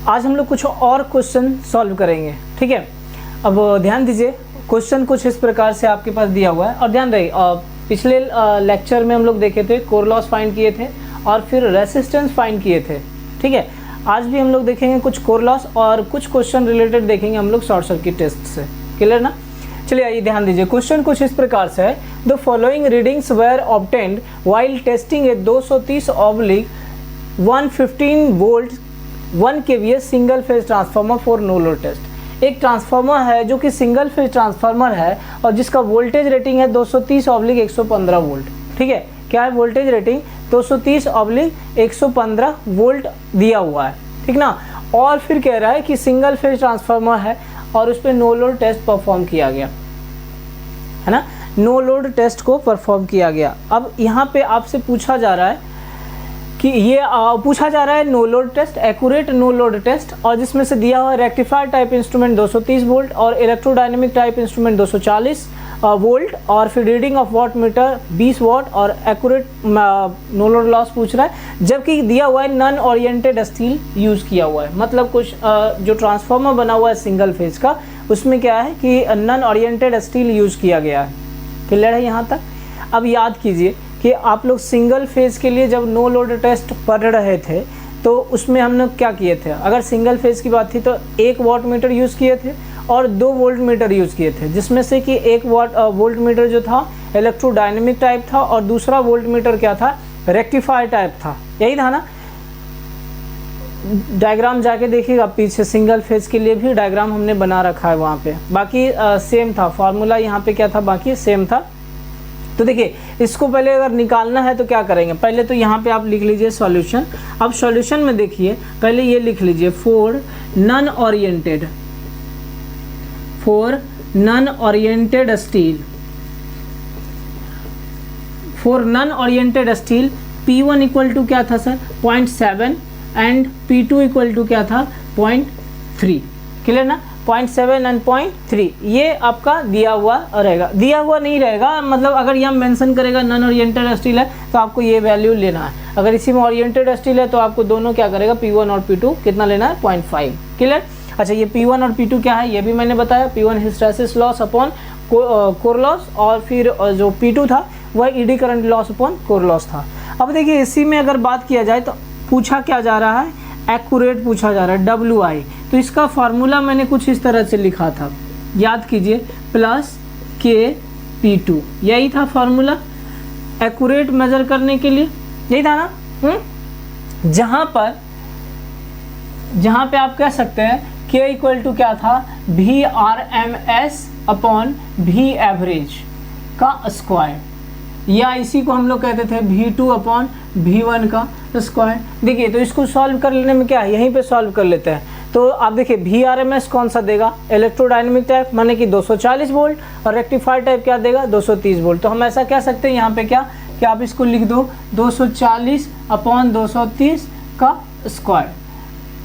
आज हम लोग कुछ और क्वेश्चन सॉल्व करेंगे, ठीक है। अब ध्यान दीजिए, क्वेश्चन कुछ इस प्रकार से आपके पास दिया हुआ है और ध्यान रहे पिछले लेक्चर में हम लोग देखे थे कोर लॉस फाइंड किए थे और फिर रेसिस्टेंस फाइंड किए थे, ठीक है। आज भी हम लोग देखेंगे कुछ कोर लॉस और कुछ क्वेश्चन रिलेटेड देखेंगे हम लोग शॉर्ट सर्किट टेस्ट से, क्लियर ना। चलिए आइए ध्यान दीजिए, क्वेश्चन कुछ इस प्रकार से है, the following readings were obtained while testing a 230/115 volt 1 kVA single phase transformer for no load test. एक ट्रांसफार्मर है जो कि सिंगल फेज ट्रांसफार्मर है और जिसका वोल्टेज रेटिंग है 230/115 वोल्ट, ठीक है। क्या है वोल्टेज रेटिंग? 230/115 वोल्ट दिया हुआ है, ठीक ना। और फिर कह रहा है कि सिंगल फेज ट्रांसफार्मर है और उस पर नो लोड टेस्ट परफॉर्म किया गया है ना, नो लोड टेस्ट को परफॉर्म किया गया। अब यहाँ पे आपसे पूछा जा रहा है कि ये पूछा जा रहा है no load test, accurate no load test, और जिसमें से दिया हुआ है रेक्टिफायर टाइप इंस्ट्रूमेंट 230 वोल्ट और इलेक्ट्रोडायनेमिक टाइप इंस्ट्रूमेंट 240 वोल्ट और फिर reading of watt meter 20 watt और एक्यूरेट नो लोड लॉस पूछ रहा है, जबकि दिया हुआ है नॉन ओरिएंटेड स्टील यूज़ किया हुआ है। मतलब कुछ जो ट्रांसफार्मर बना हुआ है सिंगल फेज का, उसमें क्या है कि नॉन ओरिएंटेड स्टील यूज़ किया गया है, क्लियर है यहाँ तक। अब याद कीजिए कि आप लोग सिंगल फेज के लिए जब नो लोड टेस्ट पढ़ रहे थे तो उसमें हम लोग क्या किए थे, अगर सिंगल फेज की बात थी तो 1 वाट मीटर यूज़ किए थे और 2 वोल्ट मीटर यूज़ किए थे, जिसमें से कि 1 वोल्ट मीटर जो था इलेक्ट्रोडायनेमिक टाइप था और दूसरा वोल्ट मीटर क्या था, रेक्टिफायर टाइप था, यही था ना। डायग्राम जाके देखिएगा पीछे, सिंगल फेज के लिए भी डायग्राम हमने बना रखा है वहाँ पे, बाकी सेम था फार्मूला, यहाँ पे क्या था बाकी सेम था। तो देखिए इसको पहले अगर निकालना है तो क्या करेंगे, पहले तो यहाँ पे आप लिख लीजिए सॉल्यूशन। अब सॉल्यूशन में देखिए पहले ये लिख लीजिए for non oriented steel P1 equal to क्या था sir 0.7 and P2 equal to क्या था 0.3, क्लियर ना। 0.7 एंड 0.3 ये आपका दिया हुआ रहेगा, दिया हुआ नहीं रहेगा, मतलब अगर यहाँ मेंशन करेगा नॉन ओरिएंटेड स्टील है तो आपको ये वैल्यू लेना है, अगर इसी में ओरिएंटेड स्टील है तो आपको दोनों क्या करेगा P1 और P2 कितना लेना है 0.5, क्लियर। अच्छा ये P1 और P2 क्या है ये भी मैंने बताया, P1 hysteresis loss upon core loss और फिर जो P2 था वह eddy current loss upon core loss था। अब देखिए इसी में अगर बात किया जाए तो पूछा क्या जा रहा है, एक्यूरेट पूछा जा रहा है WI, तो इसका फार्मूला मैंने कुछ इस तरह से लिखा था, याद कीजिए प्लस KP2, यही था फार्मूला एक्यूरेट मेजर करने के लिए, यही था ना। जहाँ पे आप कह सकते हैं K इक्वल टू क्या था VRMS अपॉन V एवरेज का स्क्वायर, या इसी को हम लोग कहते थे V2 अपॉन V1 का स्क्वायर। देखिए तो इसको सॉल्व कर लेने में क्या है, यहीं पे सॉल्व कर लेते हैं। तो आप देखिए VRMS कौन सा देगा, इलेक्ट्रोडायनेमिक टाइप माने कि 240 वोल्ट और रेक्टिफायर टाइप क्या देगा 230 वोल्ट। तो हम ऐसा कह सकते हैं यहाँ पे क्या कि आप इसको लिख दो 240 अपॉन 230 का स्क्वायर।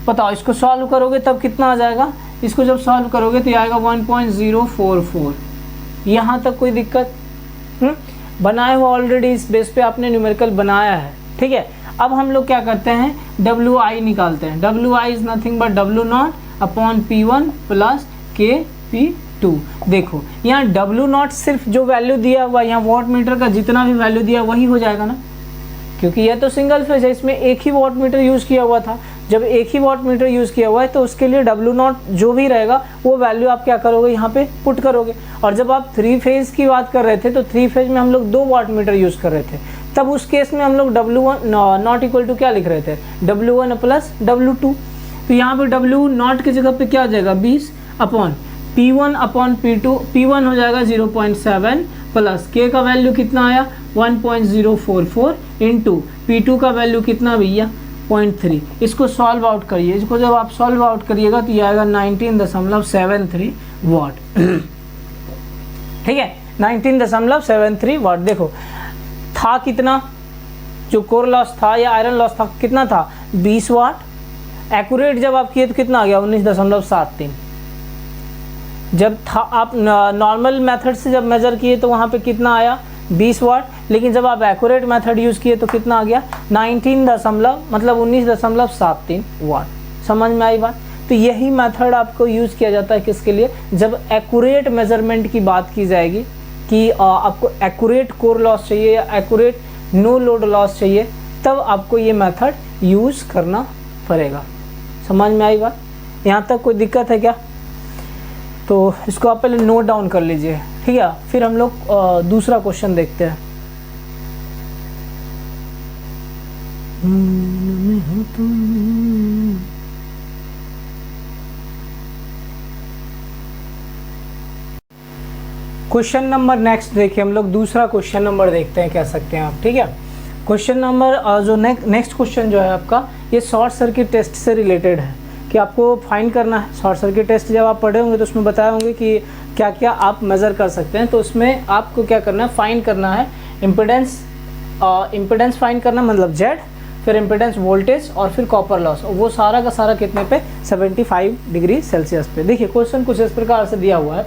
बताओ इसको सॉल्व करोगे तब कितना आ जाएगा, इसको जब सॉल्व करोगे तो आएगा 1.044। यहाँ तक कोई दिक्कत? बनाया हुआ ऑलरेडी, इस बेस पे आपने न्यूमेरिकल बनाया है, ठीक है। अब हम लोग क्या करते हैं WI निकालते हैं, WI is nothing but W0 upon P1 plus KP2। देखो यहाँ W0 सिर्फ जो वैल्यू दिया हुआ, यहाँ वाट मीटर का जितना भी वैल्यू दिया वही हो जाएगा ना, क्योंकि यह तो सिंगल फेज है, इसमें एक ही वाट मीटर यूज़ किया हुआ था। जब एक ही वाट मीटर यूज़ किया हुआ है तो उसके लिए W0 जो भी रहेगा वो वैल्यू आप क्या करोगे यहाँ पे पुट करोगे। और जब आप 3 फेज की बात कर रहे थे तो 3 फेज में हम लोग 2 वाट मीटर यूज़ कर रहे थे, तब उस केस में हम लोग W1 नॉट इक्वल टू क्या लिख रहे थे W1 प्लस W2। तो यहाँ पे W0 की जगह पे क्या आ जाएगा 20 upon P1 upon P2, P1 हो जाएगा 0.7 प्लस K का वैल्यू कितना आया 1.044 इंटू P2 का वैल्यू कितना भैया 0.3। इसको सॉल्व आउट करिए, इसको जब आप सॉल्व आउट करिएगा तो ये आएगा 19.73 वाट, ठीक है 19.73 वाट। देखो था कितना, जो कोर लॉस था या आयरन लॉस था कितना था 20 वाट, एक्यूरेट जब आप किए तो कितना आ गया 19.73। जब था आप नॉर्मल मेथड से जब मेजर किए तो वहाँ पे कितना आया 20 वाट, लेकिन जब आप एक्यूरेट मेथड यूज़ किए तो कितना आ गया 19 दशमलव मतलब 19.73 वाट। समझ में आई बात। तो यही मेथड आपको यूज़ किया जाता है किसके लिए, जब एक्यूरेट मेजरमेंट की बात की जाएगी कि आपको एक्यूरेट कोर लॉस चाहिए या एक्यूरेट नो लोड लॉस चाहिए, तब आपको ये मेथड यूज़ करना पड़ेगा। समझ में आई बात, यहाँ तक कोई दिक्कत है क्या? तो इसको आप पहले नोट डाउन कर लीजिए, ठीक है। फिर हम लोग दूसरा क्वेश्चन देखते हैं। क्वेश्चन नंबर नेक्स्ट देखिए, हम लोग दूसरा क्वेश्चन नंबर देखते हैं, कह सकते हैं आप, ठीक है। क्वेश्चन नंबर जो नेक्स्ट क्वेश्चन जो है आपका, ये शॉर्ट सर्किट टेस्ट से रिलेटेड है कि आपको फाइंड करना है। शॉर्ट सर्किट टेस्ट जब आप पढ़े होंगे तो उसमें बताए होंगे कि क्या क्या आप मेज़र कर सकते हैं। तो उसमें आपको क्या करना है, फाइंड करना है इम्पिडेंस फाइंड करना, मतलब जेड, फिर इम्पिडेंस वोल्टेज और फिर कॉपर लॉस, वो सारा का सारा कितने पे, 75 डिग्री सेल्सियस पे। देखिए क्वेश्चन कुछ इस प्रकार से दिया हुआ है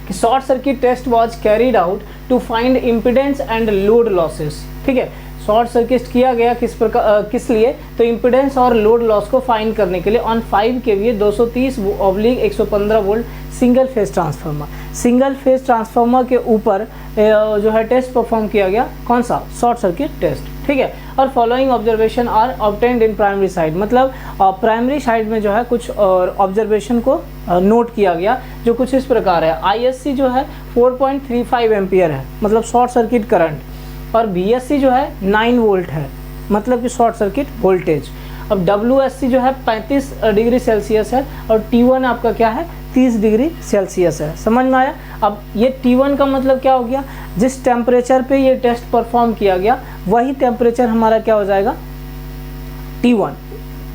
कि short circuit test was carried out to find impedance and load losses, ठीक है। शॉर्ट सर्किट किया गया किस लिए, तो इम्पिडेंस और लोड लॉस को फाइंड करने के लिए on 5 kVA 230/115 volt single phase transformer. Single phase transformer के ऊपर जो है टेस्ट परफॉर्म किया गया, कौन सा, शॉर्ट सर्किट टेस्ट, ठीक है। और following observation are obtained in primary side, मतलब प्राइमरी साइड में जो है कुछ ऑब्जर्वेशन को नोट किया गया, जो कुछ इस प्रकार है। ISC जो है 4.35 एम्पियर है, मतलब शॉर्ट सर्किट करंट, और VSC जो है 9 वोल्ट है, मतलब कि शॉर्ट सर्किट वोल्टेज। अब WSC जो है 35 डिग्री सेल्सियस है, और T1 आपका क्या है, 30 डिग्री सेल्सियस है। समझ में आया। अब ये T1 का मतलब क्या हो गया, जिस टेम्परेचर पे ये टेस्ट परफॉर्म किया गया वही टेम्परेचर हमारा क्या हो जाएगा, T1।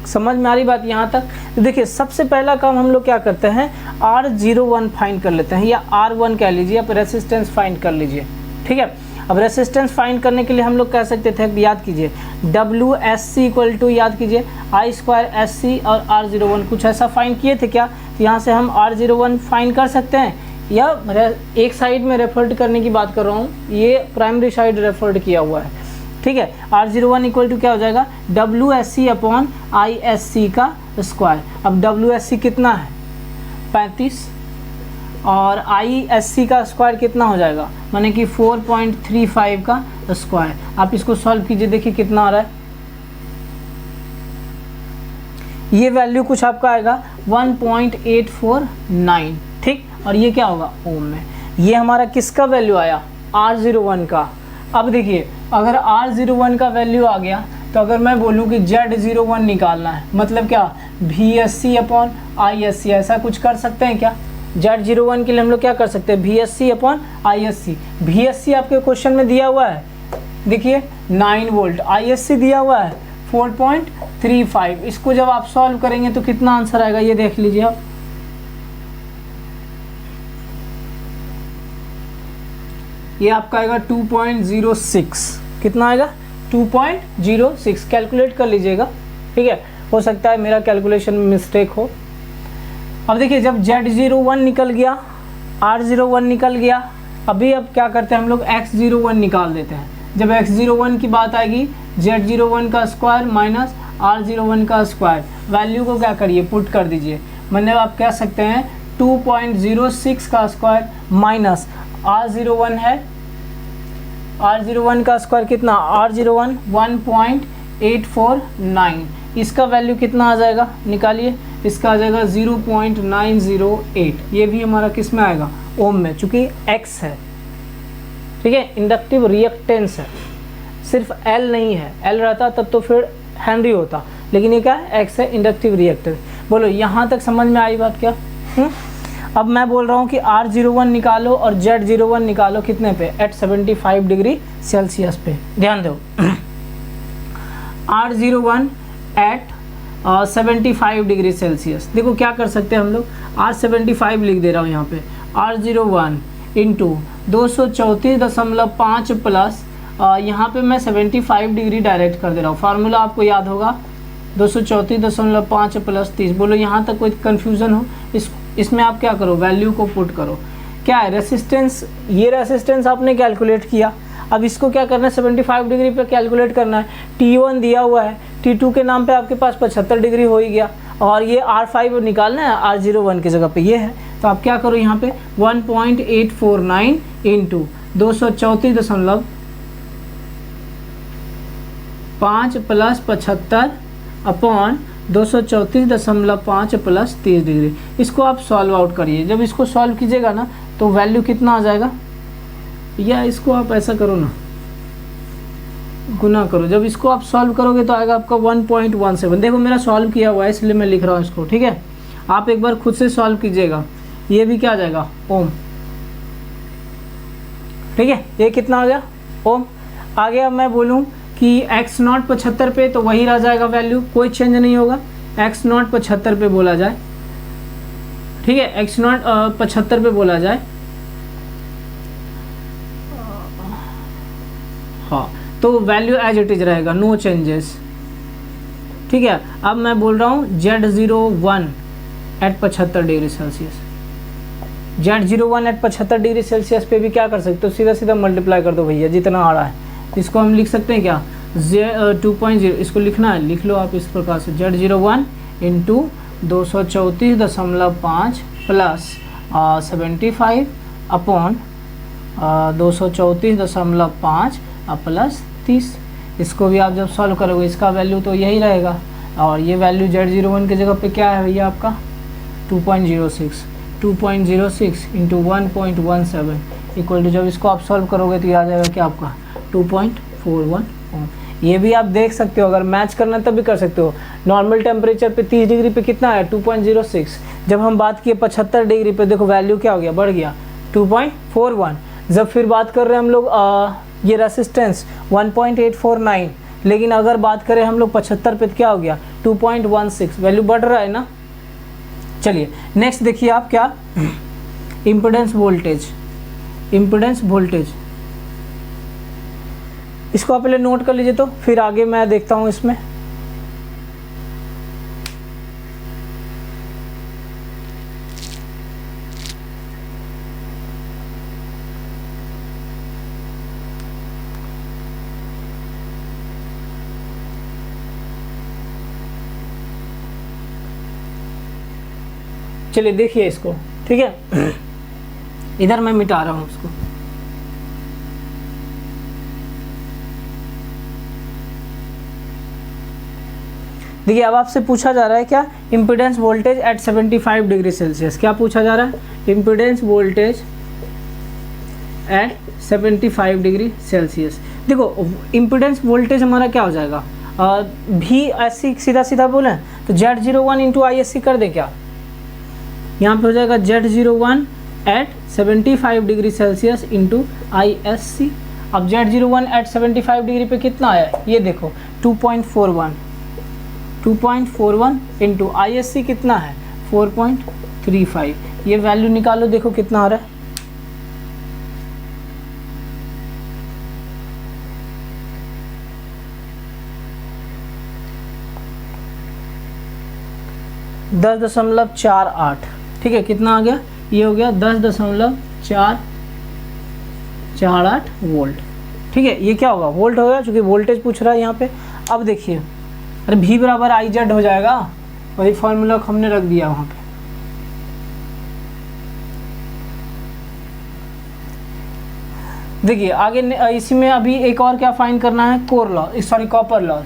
समझ में आ रही बात यहाँ तक। तो देखिए सबसे पहला काम हम लोग क्या करते हैं, R01 फाइंड कर लेते हैं, या R1 कह लीजिए, आप रेसिस्टेंस फाइंड कर लीजिए, ठीक है। अब रेसिस्टेंस फाइंड करने के लिए हम लोग कह सकते थे, याद कीजिए WSC इक्वल टू, याद कीजिए I2SC और R01, कुछ ऐसा फाइंड किए थे क्या। तो यहाँ से हम R01 फाइंड कर सकते हैं, या एक साइड में रेफर्ड करने की बात कर रहा हूँ, ये प्राइमरी साइड रेफर्ड किया हुआ है, ठीक है। R01 इक्वल टू क्या हो जाएगा, WSC अपॉन ISC का स्क्वायर। अब WSC कितना है, 35, और ISC का स्क्वायर कितना हो जाएगा, माने कि 4.35 का स्क्वायर। आप इसको सॉल्व कीजिए, देखिए कितना आ रहा है, ये वैल्यू कुछ आपका आएगा 1.849, ठीक। और ये क्या होगा, ओम में। ये हमारा किसका वैल्यू आया, R01 का। अब देखिए अगर R01 का वैल्यू आ गया, तो अगर मैं बोलूँ कि Z01 निकालना है, मतलब क्या, VSC अपॉन ISC, ऐसा कुछ कर सकते हैं क्या। Z01 के लिए हम लोग क्या कर सकते हैं, VSC अपॉन ISC। VSC आपके क्वेश्चन में दिया हुआ है, देखिए 9 वोल्ट, ISC दिया हुआ है 4.35। इसको जब आप सॉल्व करेंगे तो कितना आंसर आएगा, ये देख लीजिए आप। ये आपका आएगा 2.06, कितना आएगा, 2.06। कैलकुलेट कर लीजिएगा, ठीक है, हो सकता है मेरा कैलकुलेशन में मिस्टेक हो। अब देखिए जब Z01 निकल गया, R01 निकल गया, अभी अब क्या करते हैं हम लोग, X01 निकाल देते हैं। जब X01 की बात आएगी, Z01 का स्क्वायर माइनस R01 का स्क्वायर, वैल्यू को क्या करिए, पुट कर दीजिए। मतलब आप कह सकते हैं 2.06 का स्क्वायर माइनस R01 है, R01 का स्क्वायर कितना, R01 1.849, इसका वैल्यू कितना आ जाएगा, निकालिए, इसका आ जाएगा 0.908। ये भी हमारा किस में आएगा, ओम में, चूँकि X है, ठीक है, इंडक्टिव रिएक्टेंस है, सिर्फ L नहीं है, L रहता तब तो फिर हेनरी होता, लेकिन ये क्या है, X है, इंडक्टिव रिएक्टेंस। बोलो यहाँ तक समझ में आई बात क्या। अब मैं बोल रहा हूँ कि R01 निकालो और Z01 निकालो, कितने पे, एट 75 डिग्री सेल्सियस पे। ध्यान दो, R01 एट 75 डिग्री सेल्सियस। देखो क्या कर सकते हैं हम लोग, R75 लिख दे रहा हूँ यहाँ पे, R01 इंटू 234.5 प्लस यहाँ पे मैं 75 डिग्री डायरेक्ट कर दे रहा हूँ। फार्मूला आपको याद होगा, 234.5 प्लस 30। बोलो यहाँ तक कोई कन्फ्यूज़न हो, इसमें आप क्या करो, वैल्यू को पुट करो। क्या है रेसिस्टेंस, ये रेसिस्टेंस आपने कैलकुलेट किया, अब इसको क्या करना है, 75 डिग्री पे कैलकुलेट करना है। T1 दिया हुआ है, T2 के नाम पे आपके पास 75 डिग्री हो ही गया, और ये R5 निकालना है, R01 की जगह पे ये है। तो आप क्या करो यहाँ पे 1.849 into 234.5 plus 75 upon 234.5 plus 30 degree. इसको आप सॉल्व आउट करिए। जब इसको सॉल्व कीजिएगा ना तो वैल्यू कितना आ जाएगा, या इसको आप ऐसा करो ना, गुना करो। जब इसको आप सॉल्व करोगे तो आएगा आपका 1.17। देखो मेरा सॉल्व किया हुआ है इसलिए मैं लिख रहा हूँ इसको, ठीक है। आप एक बार खुद से सॉल्व कीजिएगा। ये भी क्या आ जाएगा, ओम, ठीक है। ये कितना आ गया, ओम। आगे अब मैं बोलूँ कि x0 75 पे, तो वही रह जाएगा वैल्यू, कोई चेंज नहीं होगा। x0 75 पे बोला जाए, ठीक है, x0 75 पे बोला जाए, हाँ, तो वैल्यू एज इट इज रहेगा, नो चेंजेस, ठीक है। अब मैं बोल रहा हूँ Z01 at 75 degree Celsius. Z01 at 75 degree Celsius पे भी क्या कर सकते हो, सीधा सीधा मल्टीप्लाई कर दो भैया, जितना आ रहा है। इसको हम लिख सकते हैं क्या, 2.0, इसको लिखना है, लिख लो आप इस प्रकार से, Z01 into 234.5 plus 75 upon 234.5 plus 30। इसको भी आप जब सॉल्व करोगे इसका वैल्यू तो यही रहेगा, और ये वैल्यू Z01 की जगह पे क्या है भैया आपका 2.06 इंटू 1.17 इक्वल टू, जब इसको आप सॉल्व करोगे तो ये आ जाएगा क्या आपका 2.41 ओम। ये भी आप देख सकते हो, अगर मैच करना तब भी कर सकते हो। नॉर्मल टेम्परेचर पे 30 डिग्री पे कितना है 2.06, जब हम बात किए 75 डिग्री पे देखो वैल्यू क्या हो गया, बढ़ गया 2.41। जब फिर बात कर रहे हैं हम लोग ये रेसिस्टेंस 1.849, लेकिन अगर बात करें हम लोग 75 पे तो क्या हो गया 2.16, वैल्यू बढ़ रहा है ना। चलिए नेक्स्ट देखिए आप क्या, इम्पीडेंस वोल्टेज। इम्पीडेंस वोल्टेज इसको आप पहले नोट कर लीजिए, तो फिर आगे मैं देखता हूँ इसमें। चलिए देखिए इसको, ठीक है। इधर मैं मिटा रहा हूँ उसको। देखिए अब आपसे पूछा जा रहा है क्या, impedance voltage at 75 degree Celsius. क्या पूछा जा रहा है, impedance voltage at 75 degree Celsius. देखो इम्पीडेंस वोल्टेज हमारा क्या हो जाएगा, भी ऐसी सीधा सीधा बोलें तो Z01 इंटू ISC कर दें क्या, यहाँ पे हो जाएगा Z01 at 75 degree Celsius into ISC। अब Z01 एट 75 डिग्री पे कितना है, ये देखो 2.41 इंटू ISC कितना है 4.35। ये वैल्यू निकालो, देखो कितना आ रहा है, दस 10.48, ठीक है। कितना आ गया, ये हो गया 10.448 वोल्ट, ठीक है। ये क्या होगा, वोल्ट होगा, क्योंकि वोल्टेज पूछ रहा है यहाँ पे। अब देखिए, अरे V बराबर IZ हो जाएगा, वही फॉर्मूला हमने रख दिया वहाँ पे। देखिए आगे इसी में अभी एक और क्या फाइंड करना है, core loss, sorry copper loss.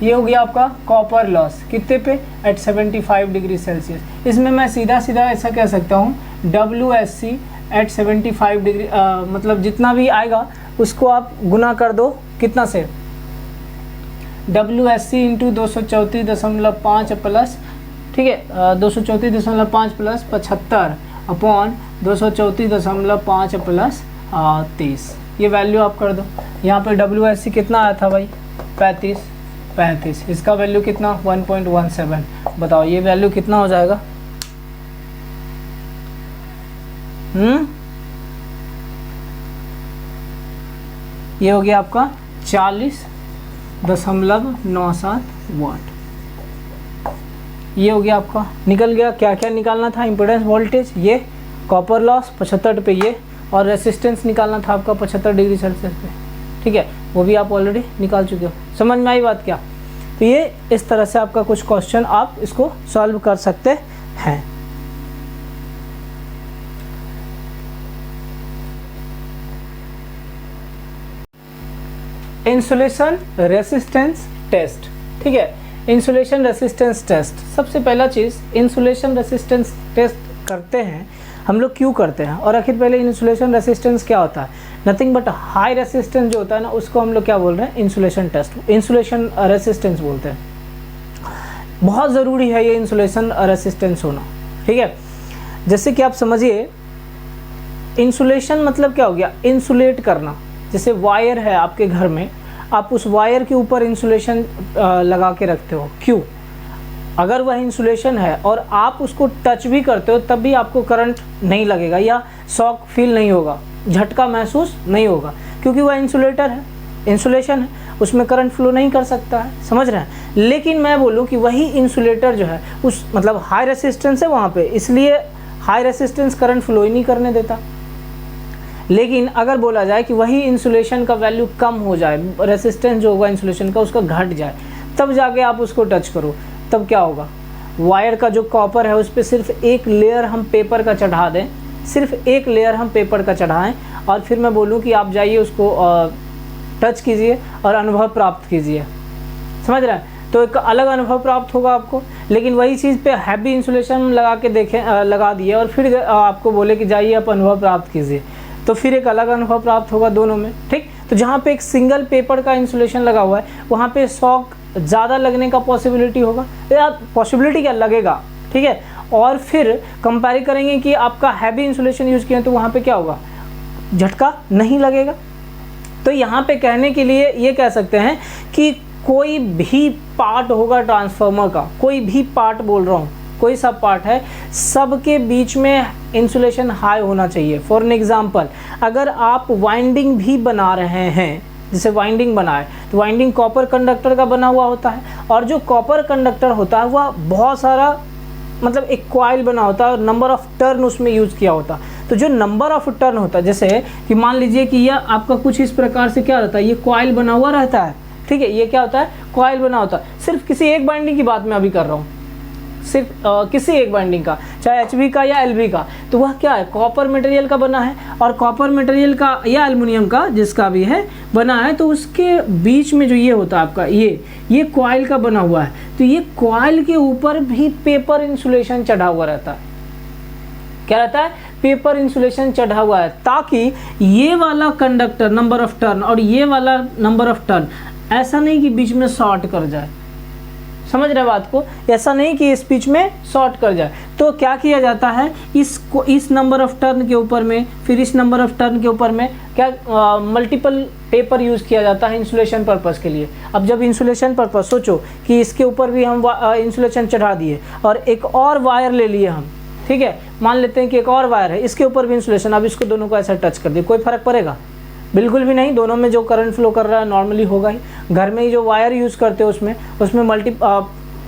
ये हो गया आपका कॉपर लॉस, कितने पे, एट 75 डिग्री सेल्सियस। इसमें मैं सीधा सीधा ऐसा कह सकता हूँ WSC एट 75 डिग्री, मतलब जितना भी आएगा उसको आप गुना कर दो कितना से, WSC इंटू 234.5 प्लस, ठीक है, 234.5 प्लस 75 अपॉन 234.5 प्लस 30। ये वैल्यू आप कर दो। यहाँ पे WSC कितना आया था भाई 35, इसका वैल्यू कितना 1.17। बताओ ये वैल्यू कितना हो जाएगा, ये हो गया आपका 40.97 वाट। ये हो गया आपका, निकल गया। क्या क्या निकालना था, इम्पीडेंस वोल्टेज, ये कॉपर लॉस 75 पे, ये और रेसिस्टेंस निकालना था आपका 75 डिग्री सेल्सियस पे। ठीक है, वो भी आप ऑलरेडी निकाल चुके हो। समझ में आई बात क्या? तो ये इस तरह से आपका कुछ क्वेश्चन आप इसको सॉल्व कर सकते हैं। इंसुलेशन रेसिस्टेंस टेस्ट, ठीक है, इंसुलेशन रेसिस्टेंस टेस्ट। सबसे पहला चीज़ इंसुलेशन रेसिस्टेंस टेस्ट करते हैं हम लोग, क्यों करते हैं? और आखिर पहले इंसुलेशन रेसिस्टेंस क्या होता है? नथिंग बट हाई रेसिस्टेंस जो होता है ना, उसको हम लोग क्या बोल रहे हैं? इंसुलेशन टेस्ट, इंसुलेशन रेसिस्टेंस बोलते हैं। बहुत ज़रूरी है ये इंसुलेशन रेसिस्टेंस होना, ठीक है। जैसे कि आप समझिए, इंसुलेशन मतलब क्या हो गया? इंसुलेट करना। जैसे वायर है आपके घर में, आप उस वायर के ऊपर इंसुलेशन लगा के रखते हो, क्यों? अगर वह इंसुलेशन है और आप उसको टच भी करते हो तब भी आपको करंट नहीं लगेगा या शॉक फील नहीं होगा, झटका महसूस नहीं होगा, क्योंकि वह इंसुलेटर है, इंसुलेशन है, उसमें करंट फ्लो नहीं कर सकता है। समझ रहे हैं? लेकिन मैं बोलूँ कि वही इंसुलेटर जो है उस मतलब हाई रेसिस्टेंस है वहाँ पे, इसलिए हाई रेसिस्टेंस करंट फ्लो ही नहीं करने देता। लेकिन अगर बोला जाए कि वही इंसुलेशन का वैल्यू कम हो जाए, रेसिस्टेंस जो होगा इंसुलेशन का उसका घट जाए, तब जाके आप उसको टच करो, तब क्या होगा? वायर का जो कॉपर है उस पर सिर्फ एक लेयर हम पेपर का चढ़ा दें, सिर्फ एक लेयर हम पेपर का चढ़ाएं, और फिर मैं बोलूँ कि आप जाइए उसको टच कीजिए और अनुभव प्राप्त कीजिए। समझ रहे हैं? तो एक अलग अनुभव प्राप्त होगा आपको। लेकिन वही चीज़ पे हैवी इंसुलेशन लगा के देखें, लगा दिए और फिर आपको बोले कि जाइए आप अनुभव प्राप्त कीजिए, तो फिर एक अलग अनुभव प्राप्त होगा दोनों में, ठीक। तो जहाँ पे एक सिंगल पेपर का इंसुलेशन लगा हुआ है वहाँ पे शॉक ज़्यादा लगने का पॉसिबिलिटी होगा, या पॉसिबिलिटी क्या लगेगा, ठीक है। और फिर कंपेयर करेंगे कि आपका हैवी इंसुलेशन यूज़ किया तो वहाँ पे क्या होगा? झटका नहीं लगेगा। तो यहाँ पे कहने के लिए ये कह सकते हैं कि कोई भी पार्ट होगा ट्रांसफार्मर का, कोई भी पार्ट बोल रहा हूँ, कोई सा पार्ट है, सबके बीच में इंसुलेशन हाई होना चाहिए। फॉर एन एग्जांपल, अगर आप वाइंडिंग भी बना रहे हैं, जैसे वाइंडिंग बनाए तो वाइंडिंग कॉपर कंडक्टर का बना हुआ होता है, और जो कॉपर कंडक्टर होता है वह बहुत सारा मतलब एक कॉइल बना होता है और नंबर ऑफ टर्न उसमें यूज़ किया होता है। तो जो नंबर ऑफ टर्न होता है, जैसे कि मान लीजिए कि यह आपका कुछ इस प्रकार से क्या रहता है, ये कॉइल बना हुआ रहता है, ठीक है, ये क्या होता है? कॉइल बना होता है। सिर्फ किसी एक बाइंडिंग की बात मैं अभी कर रहा हूँ, सिर्फ किसी एक बाइंडिंग का, चाहे एचबी का या एलबी का, तो वह क्या है? कॉपर मटेरियल का बना है, और कॉपर मटेरियल का या एल्युमिनियम का जिसका भी है बना है, तो उसके बीच में जो ये होता है आपका ये कॉइल का बना हुआ है, तो ये कॉइल के ऊपर भी पेपर इंसुलेशन चढ़ा हुआ रहता है। क्या रहता है? पेपर इंसुलेशन चढ़ा हुआ है, ताकि ये वाला कंडक्टर नंबर ऑफ टर्न और ये वाला नंबर ऑफ टर्न ऐसा नहीं कि बीच में शॉर्ट कर जाए। समझ रहे बात को? ऐसा नहीं कि इस बीच में शॉर्ट कर जाए। तो क्या किया जाता है, इस नंबर ऑफ टर्न के ऊपर में, फिर इस नंबर ऑफ टर्न के ऊपर में क्या मल्टीपल पेपर यूज़ किया जाता है इंसुलेशन पर्पज़ के लिए। अब जब इंसुलेशन पर्पज़, सोचो कि इसके ऊपर भी हम इंसुलेशन चढ़ा दिए और एक और वायर ले लिए हम, ठीक है, मान लेते हैं कि एक और वायर है, इसके ऊपर भी इंसुलेशन, अब इसको दोनों को ऐसा टच कर दिए, कोई फ़र्क पड़ेगा? बिल्कुल भी नहीं। दोनों में जो करंट फ्लो कर रहा है नॉर्मली होगा ही। घर में ही जो वायर यूज़ करते हैं उसमें मल्टी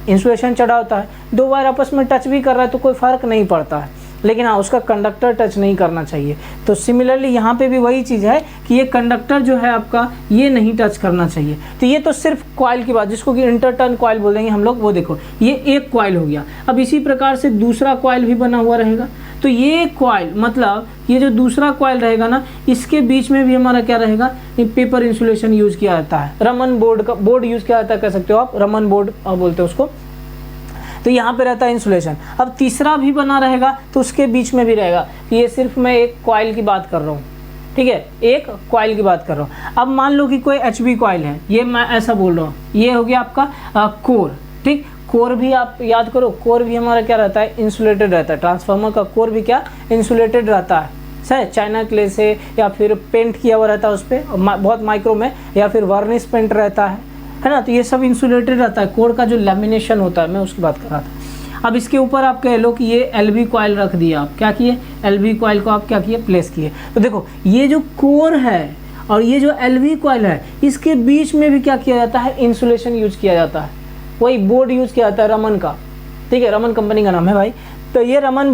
इंसुलेशन चढ़ा होता है, दो वायर आपस में टच भी कर रहा है तो कोई फ़र्क नहीं पड़ता है, लेकिन हाँ उसका कंडक्टर टच नहीं करना चाहिए। तो सिमिलरली यहाँ पे भी वही चीज़ है कि ये कंडक्टर जो है आपका ये नहीं टच करना चाहिए। तो ये तो सिर्फ कॉइल की बात, जिसको कि इंटरटर्न कॉइल बोल देंगे हम लोग, वो देखो ये एक कॉइल हो गया। अब इसी प्रकार से दूसरा कॉइल भी बना हुआ रहेगा, तो ये कॉइल मतलब ये जो दूसरा कॉइल रहेगा ना, इसके बीच में भी हमारा क्या रहेगा? पेपर इंसुलेशन यूज़ किया जाता है, रमन बोर्ड यूज़ किया जाता है, कह सकते हो आप, रमन बोर्ड बोलते हैं उसको। तो यहाँ पे रहता है इंसुलेशन। अब तीसरा भी बना रहेगा तो उसके बीच में भी रहेगा। ये सिर्फ मैं एक कॉइल की बात कर रहा हूँ, ठीक है, एक कॉइल की बात कर रहा हूँ। अब मान लो कि कोई एचबी कॉइल है, ये मैं ऐसा बोल रहा हूँ, ये हो गया आपका कोर, ठीक। कोर भी आप याद करो, कोर भी हमारा क्या रहता है? इंसुलेटेड रहता है। ट्रांसफार्मर का कोर भी क्या? इंसुलेटेड रहता है, सही, चाइना क्ले से, या फिर पेंट किया हुआ रहता है उस पर बहुत माइक्रो में, या फिर वार्निश पेंट रहता है ना। तो ये सब इंसुलेटेड रहता है। कोर का जो लैमिनेशन होता है, मैं उसकी बात कर रहा था। अब इसके ऊपर आप कह लो कि ये एलबी कॉइल रख दिया, आप क्या किए? एलबी कॉइल को आप क्या किए? प्लेस किए। तो देखो ये जो कोर है और ये जो एलबी कॉइल है, इसके बीच में भी क्या किया जाता है? इंसुलेशन यूज किया जाता है। वही बोर्ड यूज़ किया जाता है रमन का, ठीक है, रमन कंपनी का नाम है भाई। तो ये रमन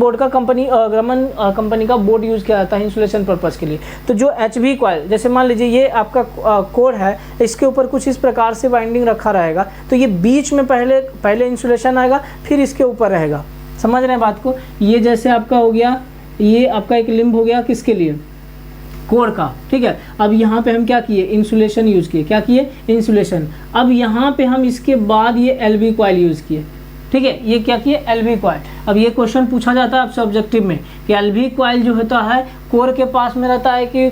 कंपनी का बोर्ड यूज़ किया जाता है इंसुलेशन पर्पज़ के लिए। तो जो HV कॉइल, जैसे मान लीजिए ये आपका कोर है, इसके ऊपर कुछ इस प्रकार से वाइंडिंग रखा रहेगा, तो ये बीच में पहले इंसुलेशन आएगा, फिर इसके ऊपर रहेगा। समझ रहे हैं बात को? ये जैसे आपका हो गया, ये आपका एक लिंब हो गया किसके लिए, कोर का, ठीक है। अब यहाँ पे हम क्या किए, इंसुलेशन यूज़ किए, क्या किए, इंसुलेशन। अब यहाँ पे हम इसके बाद ये LV कॉइल यूज़ किए, ठीक है, ये क्या किए, LV कॉइल। अब ये क्वेश्चन पूछा जाता है आपसे ऑब्जेक्टिव में कि LV कॉइल जो होता है कोर के पास में रहता है कि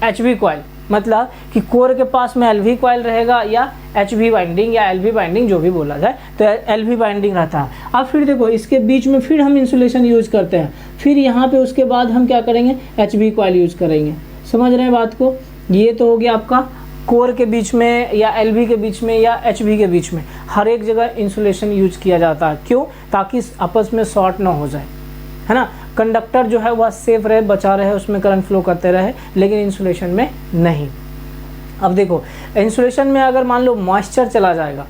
HV कॉइल, मतलब कि कोर के पास में LV कॉइल रहेगा या HV वाइंडिंग या LV वाइंडिंग जो भी बोला जाए, तो LV वाइंडिंग रहता है। अब फिर देखो इसके बीच में फिर हम इंसुलेशन यूज़ करते हैं, फिर यहाँ पे उसके बाद हम क्या करेंगे, HV कॉइल यूज़ करेंगे। समझ रहे हैं बात को? ये तो हो गया आपका कोर के बीच में या LV के बीच में या HV के बीच में, हर एक जगह इंसुलेशन यूज किया जाता है। क्यों? ताकि आपस में शॉर्ट ना हो जाए, है ना। कंडक्टर जो है वह सेफ रहे, बचा रहे, उसमें करंट फ्लो करते रहे, लेकिन इंसुलेशन में नहीं। अब देखो इंसुलेशन में अगर मान लो मॉइस्चर चला जाएगा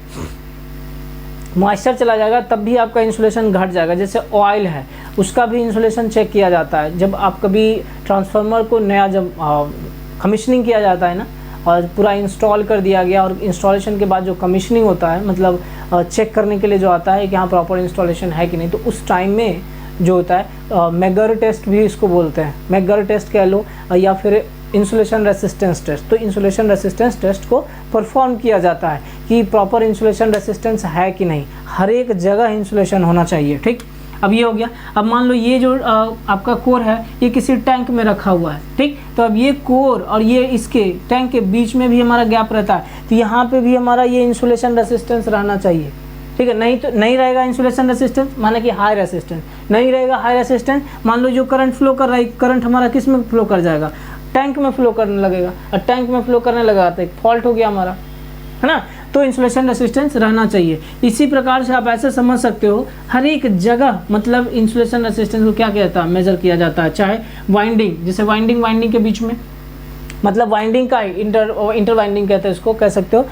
तब भी आपका इंसुलेशन घट जाएगा। जैसे ऑयल है, उसका भी इंसुलेशन चेक किया जाता है। जब आप कभी ट्रांसफार्मर को नया जब कमीशनिंग किया जाता है ना, और पूरा इंस्टॉल कर दिया गया, और इंस्टॉलेशन के बाद जो कमीशनिंग होता है, मतलब चेक करने के लिए जो आता है कि हाँ प्रॉपर इंस्टॉलेशन है कि नहीं, तो उस टाइम में जो होता है मैगर टेस्ट भी इसको बोलते हैं, मैगर टेस्ट कह लो या फिर इंसुलेशन रेसिस्टेंस टेस्ट। तो इंसुलेशन रेसिस्टेंस टेस्ट को परफॉर्म किया जाता है कि प्रॉपर इंसुलेशन रेसिस्टेंस है कि नहीं, हर एक जगह इंसुलेशन होना चाहिए, ठीक। अब ये हो गया। अब मान लो ये जो आपका कोर है ये किसी टैंक में रखा हुआ है, ठीक। तो अब ये कोर और ये इसके टैंक के बीच में भी हमारा गैप रहता है, तो यहाँ पे भी हमारा ये इंसुलेशन रेसिस्टेंस रहना चाहिए, ठीक है। नहीं तो नहीं रहेगा इंसुलेशन रेसिस्टेंस, माना कि हाई रेसिस्टेंस नहीं रहेगा, हाई रेसिस्टेंस मान लो जो करंट फ्लो कर रहा है, करंट हमारा किस में फ्लो कर जाएगा, टैंक में फ्लो करने लगेगा, और टैंक में फ्लो करने लगा तो एक फॉल्ट हो गया हमारा, है ना। तो इंसुलेशन रेसिस्टेंस रहना चाहिए। इसी प्रकार से आप ऐसे समझ सकते हो हर एक जगह मतलब इंसुलेशन रेसिस्टेंस को क्या कहता है, मेजर किया जाता है। चाहे वाइंडिंग, जैसे वाइंडिंग के बीच में, मतलब वाइंडिंग का इंटर वाइंडिंग कहते हैं इसको, कह सकते हो,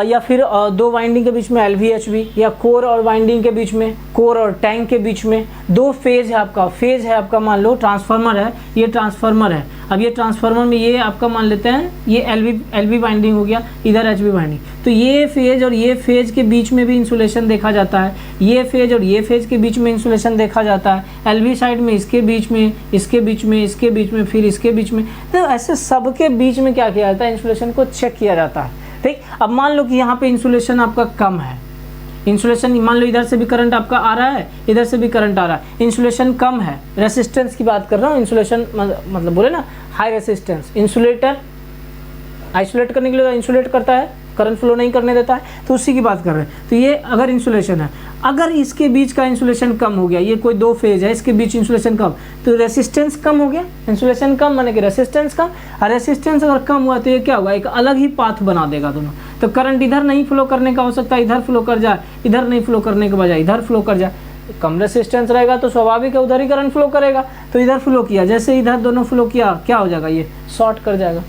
या फिर दो वाइंडिंग के बीच में LV HV, या कोर और वाइंडिंग के बीच में, कोर और टैंक के बीच में दो फेज है आपका मान लो ट्रांसफार्मर है, ये ट्रांसफार्मर है। अब ये ट्रांसफार्मर में ये आपका मान लेते हैं ये LV वाइंडिंग हो गया, इधर HV वाइंडिंग, तो ये फेज और ये फेज के बीच में भी इंसुलेशन देखा जाता है, ये फेज और ये फेज के बीच में इंसुलेशन देखा जाता है, LV साइड में इसके बीच में, इसके बीच में, इसके बीच में, फिर इसके बीच में, तो ऐसे सबके बीच में क्या किया जाता है, इंसुलेशन को चेक किया जाता है, ठीक। अब मान लो कि यहाँ पे इंसुलेशन आपका कम है, इंसुलेशन मान लो इधर से भी करंट आपका आ रहा है, इधर से भी करंट आ रहा है, इंसुलेशन कम है, रेसिस्टेंस की बात कर रहा हूँ, इंसुलेशन मतलब बोले ना हाई रेसिस्टेंस। इंसुलेटर आइसोलेट करने के लिए इंसुलेट करता है, करंट फ्लो नहीं करने देता है, तो उसी की बात कर रहे हैं। तो ये अगर इंसुलेशन है, अगर इसके बीच का इंसुलेशन कम हो गया, ये कोई दो फेज है, इसके बीच इंसुलेशन कम, तो रेसिस्टेंस कम हो गया, इंसुलेशन कम माने कि रेसिस्टेंस कम, और रेसिस्टेंस अगर कम हुआ तो ये क्या होगा, एक अलग ही पाथ बना देगा दोनों। तो करंट इधर नहीं फ्लो करने का हो सकता है, इधर फ्लो कर जाए, इधर नहीं फ्लो करने के बजाय इधर फ्लो कर जाए। कम रेसिस्टेंस रहेगा तो स्वाभाविक है उधर ही करंट फ्लो करेगा, तो इधर फ्लो किया, जैसे इधर दोनों फ्लो किया, क्या हो जाएगा, ये शॉर्ट कर जाएगा,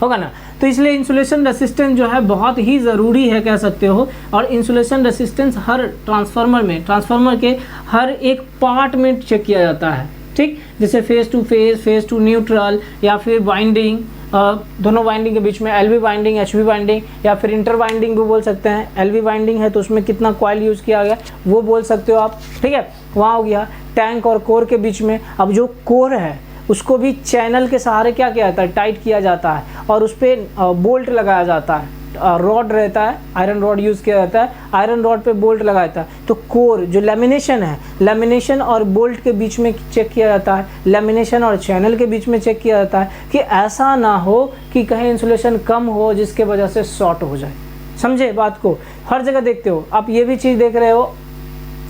होगा ना। तो इसलिए इंसुलेशन रेसिस्टेंस जो है बहुत ही ज़रूरी है, कह सकते हो। और इंसुलेशन रेसिस्टेंस हर ट्रांसफार्मर के हर एक पार्ट में चेक किया जाता है, ठीक। जैसे फेज टू न्यूट्रल, या फिर वाइंडिंग, दोनों वाइंडिंग के बीच में LV वाइंडिंग, HV वाइंडिंग, या फिर इंटर वाइंडिंग भी बोल सकते हैं। LV वाइंडिंग है तो उसमें कितना कॉइल यूज़ किया गया वो बोल सकते हो आप, ठीक है। वहाँ हो गया टैंक और कोर के बीच में। अब जो कोर है उसको भी चैनल के सहारे क्या किया जाता है, टाइट किया जाता है, और उस पर बोल्ट लगाया जाता है, रॉड रहता है, आयरन रॉड यूज़ किया जाता है, आयरन रॉड पे बोल्ट लगाया जाता है। तो कोर जो लेमिनेशन है, लेमिनेशन और बोल्ट के बीच में चेक किया जाता है, लेमिनेशन और चैनल के बीच में चेक किया जाता है कि ऐसा ना हो कि कहीं इंसुलेशन कम हो जिसके वजह से शॉर्ट हो जाए। समझे बात को? हर जगह देखते हो आप, ये भी चीज़ देख रहे हो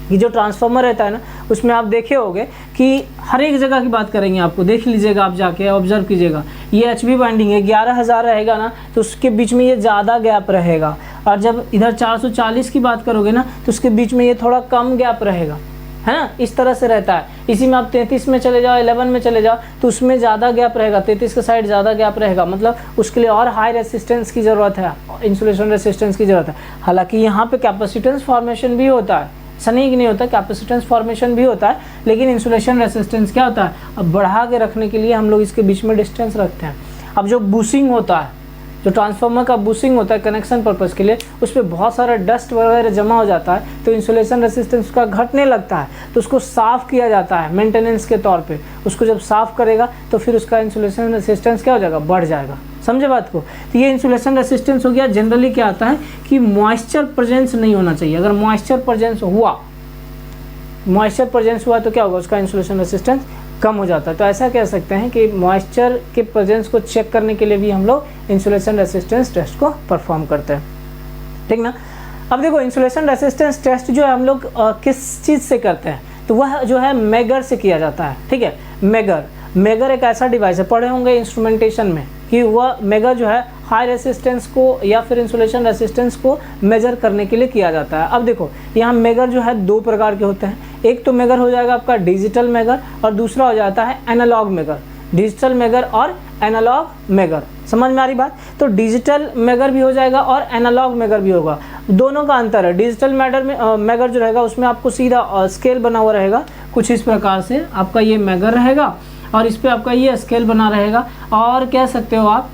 कि जो ट्रांसफार्मर रहता है ना, उसमें आप देखे होंगे कि हर एक जगह की बात करेंगे, आपको देख लीजिएगा, आप जाके ऑब्जर्व कीजिएगा। ये HV वाइंडिंग है, 11,000 रहेगा ना, तो उसके बीच में ये ज़्यादा गैप रहेगा, और जब इधर 440 की बात करोगे ना, तो उसके बीच में ये थोड़ा कम गैप रहेगा, है ना। इस तरह से रहता है। इसी में आप 33 में चले जाओ, 11 में चले जाओ, तो उसमें ज़्यादा गैप रहेगा, 33 के साइड ज़्यादा गैप रहेगा, मतलब उसके लिए और हाई रेसिस्टेंस की ज़रूरत है, इंसुलेशन रेसिस्टेंस की ज़रूरत है। हालांकि यहाँ पे कैपेसिटेंस फॉर्मेशन भी होता है, ऐसा नहीं कि नहीं होता, कैपेसिटेंस फॉर्मेशन भी होता है, लेकिन इंसुलेशन रेसिस्टेंस क्या होता है, अब बढ़ा के रखने के लिए हम लोग इसके बीच में डिस्टेंस रखते हैं। अब जो बूसिंग होता है, जो ट्रांसफार्मर का बूसिंग होता है कनेक्शन पर्पज़ के लिए, उस पर बहुत सारा डस्ट वगैरह जमा हो जाता है, तो इंसुलेशन रेसिस्टेंस उसका घटने लगता है, तो उसको साफ़ किया जाता है मेंटेनेंस के तौर पे। उसको जब साफ़ करेगा तो फिर उसका इंसुलेशन रेसिस्टेंस क्या हो जाएगा, बढ़ जाएगा। समझे बात को। तो ये इंसुलेशन रेसिस्टेंस हो गया। जनरली क्या आता है कि मॉइस्चर प्रेजेंस नहीं होना चाहिए। अगर मॉइस्चर प्रेजेंस हुआ तो क्या होगा, उसका इंसुलेशन रेसिस्टेंस कम हो जाता है। तो ऐसा कह सकते हैं कि मॉइस्चर के प्रेजेंस को चेक करने के लिए भी हम लोग इंसुलेशन रेसिस्टेंस टेस्ट को परफॉर्म करते हैं, ठीक ना। अब देखो इंसुलेशन रेसिस्टेंस टेस्ट जो है हम लोग किस चीज़ से करते हैं, तो वह जो है मेगर से किया जाता है, ठीक है। मेगर एक ऐसा डिवाइस है, पढ़े होंगे इंस्ट्रूमेंटेशन में, कि वह मेगर जो है हाई रेसिस्टेंस को या फिर इंसुलेशन रेसिस्टेंस को मेजर करने के लिए किया जाता है। अब देखो यहाँ मेगर जो है दो प्रकार के होते हैं। एक तो मेगर हो जाएगा आपका डिजिटल मेगर और दूसरा हो जाता है एनालॉग मेगर। डिजिटल मेगर और एनालॉग मेगर, समझ में आ रही बात। तो डिजिटल मेगर भी हो जाएगा और एनालॉग मेगर भी होगा। दोनों का अंतर है। डिजिटल मेगर जो रहेगा उसमें आपको सीधा स्केल बना हुआ रहेगा, कुछ इस प्रकार से आपका ये मेगर रहेगा और इस पे आपका ये स्केल बना रहेगा। और कह सकते हो आप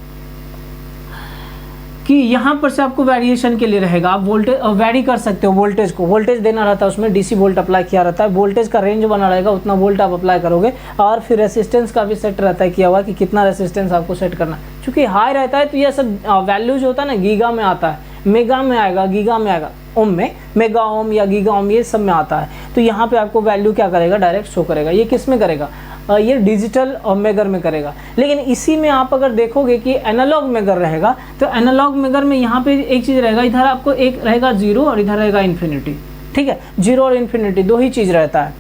कि यहाँ पर से आपको वेरिएशन के लिए रहेगा, आप वोल्टेज वेरी कर सकते हो। वोल्टेज को वोल्टेज देना रहता है, उसमें डीसी वोल्ट अप्लाई किया रहता है, वोल्टेज का रेंज बना रहेगा, उतना वोल्ट आप अप्लाई करोगे। और फिर रेसिस्टेंस का भी सेट रहता है किया हुआ कि कितना रेसिस्टेंस आपको सेट करना। चूँकि हाई रहता है तो ये सब वैल्यू जो होता है ना गीगा में आता है, मेगा में आएगा, गीगा में आएगा, ओम में, मेगा ओम या गीगा ओम ये सब में आता है। तो यहाँ पे आपको वैल्यू क्या करेगा, डायरेक्ट शो करेगा। ये किस में करेगा, ये डिजिटल और मेगर में करेगा। लेकिन इसी में आप अगर देखोगे कि एनालॉग मेगर रहेगा, तो एनालॉग मेगर में यहाँ पे एक चीज़ रहेगा, इधर आपको एक रहेगा जीरो और इधर रहेगा इन्फिनिटी, ठीक है। जीरो और इन्फिनिटी दो ही चीज़ रहता है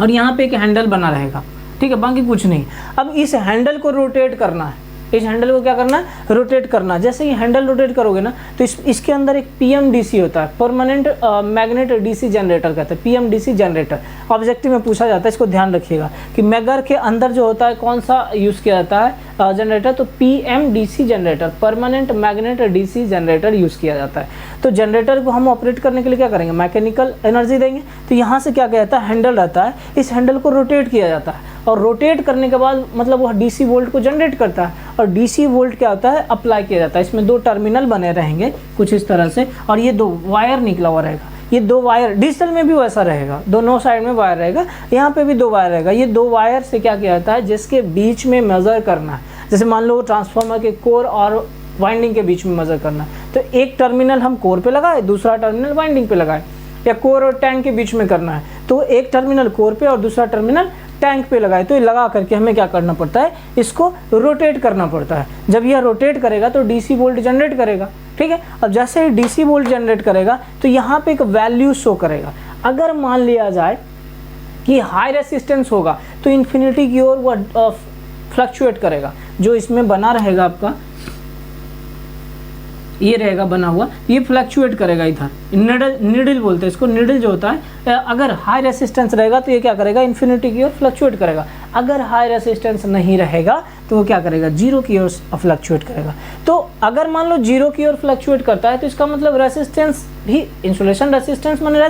और यहाँ पे एक हैंडल बना रहेगा, ठीक है, बाकी कुछ नहीं। अब इस हैंडल को रोटेट करना है, इस हैंडल को क्या करना है, रोटेट करना। जैसे ये हैंडल रोटेट करोगे ना तो इसके अंदर एक पीएमडीसी होता है, परमानेंट मैग्नेट डीसी जनरेटर कहते हैं, पीएमडीसी जनरेटर। ऑब्जेक्टिव में पूछा जाता है, इसको ध्यान रखिएगा कि मेगर के अंदर जो होता है कौन सा यूज़ किया जाता है जनरेटर, तो PMDC generator, permanent magnet DC generator use किया जाता है। तो जनरेटर को हम ऑपरेट करने के लिए क्या करेंगे, मैकेनिकल एनर्जी देंगे। तो यहाँ से क्या कहता है, हैंडल रहता है, इस हैंडल को रोटेट किया जाता है और रोटेट करने के बाद मतलब वह डीसी वोल्ट को जनरेट करता है और डीसी वोल्ट क्या होता है, अप्लाई किया जाता है। इसमें दो टर्मिनल बने रहेंगे कुछ इस तरह से और ये दो वायर निकला हुआ रहेगा। ये दो वायर डिजिटल में भी वैसा रहेगा, दोनों साइड में वायर रहेगा, यहाँ पे भी दो वायर रहेगा। ये दो वायर से क्या किया जाता है, जिसके बीच में मेज़र करना है। जैसे मान लो ट्रांसफार्मर के कोर और वाइंडिंग के बीच में मेज़र करना है, तो एक टर्मिनल हम कोर पे लगाए, दूसरा टर्मिनल वाइंडिंग पे लगाए, या कोर और टैंक के बीच में करना है तो एक टर्मिनल कोर पे और दूसरा टर्मिनल टैंक पे लगाए। तो ये लगा करके हमें क्या करना पड़ता है, इसको रोटेट करना पड़ता है। जब यह रोटेट करेगा तो डीसी वोल्ट जनरेट करेगा, ठीक है। अब जैसे ही डीसी वोल्ट जनरेट करेगा तो यहाँ पे एक वैल्यू शो करेगा। अगर मान लिया जाए कि हाई रेसिस्टेंस होगा तो इन्फिनिटी की ओर वह फ्लक्चुएट करेगा। जो इसमें बना रहेगा आपका ये रहेगा बना हुआ, ये फ्लक्चुएट करेगा इधर, निडल बोलते हैं इसको। निडल जो होता है, अगर हाई रेसिस्टेंस रहेगा तो ये क्या करेगा, इन्फिनिटी की ओर फ्लक्चुएट करेगा। अगर हाई रेसिस्टेंस नहीं रहेगा तो वो क्या करेगा, जीरो की ओर फ्लक्चुएट करेगा। तो अगर मान लो जीरो की ओर फ्लक्चुएट करता है तो इसका मतलब रेसिस्टेंस भी, इंसुलेशन रेसिस्टेंस माने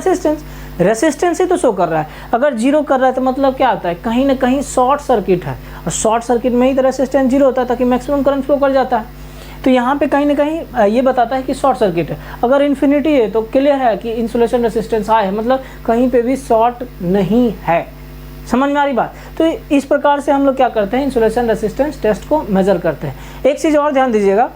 रेसिस्टेंस ही तो शो कर रहा है। अगर जीरो कर रहा है तो मतलब क्या होता है, कहीं ना कहीं शॉर्ट सर्किट है और शॉर्ट सर्किट में ही तो रेसिस्टेंस जीरो होता है ताकि मैक्सिमम करंट फ्लो कर जाता है। तो यहाँ पे कहीं ना कहीं ये बताता है कि शॉर्ट सर्किट है। अगर इन्फिनिटी है तो क्लियर है कि इंसुलेशन रेसिस्टेंस हाई है, मतलब कहीं पे भी शॉर्ट नहीं है। समझ में आ रही बात। तो इस प्रकार से हम लोग क्या करते हैं, इंसुलेशन रेसिस्टेंस टेस्ट को मेजर करते हैं। एक चीज़ और ध्यान दीजिएगा